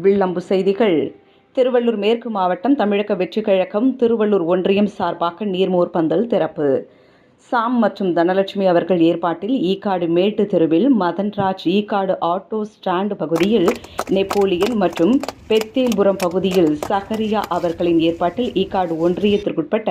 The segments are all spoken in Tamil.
வில்லம்பு செய்திகள். திருவள்ளூர் மேற்கு மாவட்டம் தமிழக வெற்றிக் கழகம் திருவள்ளூர் ஒன்றியம் சார்பாக நீர்மோர் பந்தல் திறப்பு. சாம் மற்றும் தனலட்சுமி அவர்கள் ஏற்பாட்டில் ஈக்காடு மேட்டு தெருவில் மதன்ராஜ் ஈக்காடு ஆட்டோ ஸ்டாண்ட் பகுதியில் நெப்போலியன் மற்றும் பெத்தேல்புரம் பகுதியில் சகரியா அவர்களின் ஏற்பாட்டில் ஈக்காடு ஒன்றியத்திற்குட்பட்ட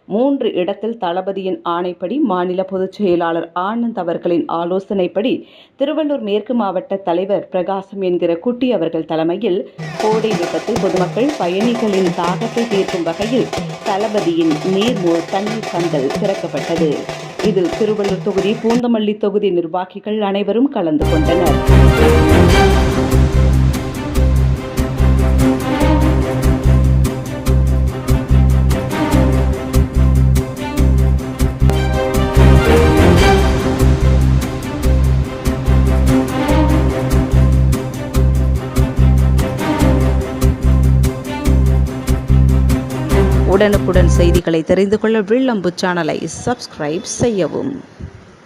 3 இடத்தில் தளபதியின் ஆணைப்படி மாநில பொதுச் செயலாளர் ஆனந்த் அவர்களின் ஆலோசனைப்படி திருவள்ளூர் மேற்கு மாவட்ட தலைவர் பிரகாசம் என்கிற குட்டி அவர்கள் தலைமையில் கோடை வெப்பத்தில் பொதுமக்கள் பயணிகளின் தாகத்தை தீர்க்கும் வகையில் தளபதியின் நீர்மோர் தண்ணீர் பந்தல் திறக்கப்பட்டது. இதில் திருவள்ளூர் தொகுதி பூந்தமல்லி தொகுதி நிர்வாகிகள் அனைவரும் கலந்து கொண்டனர். உடனுக்குடன் செய்திகளை தெரிந்து கொள்ள வில்லம்பு சேனலை சப்ஸ்கிரைப் செய்யவும்.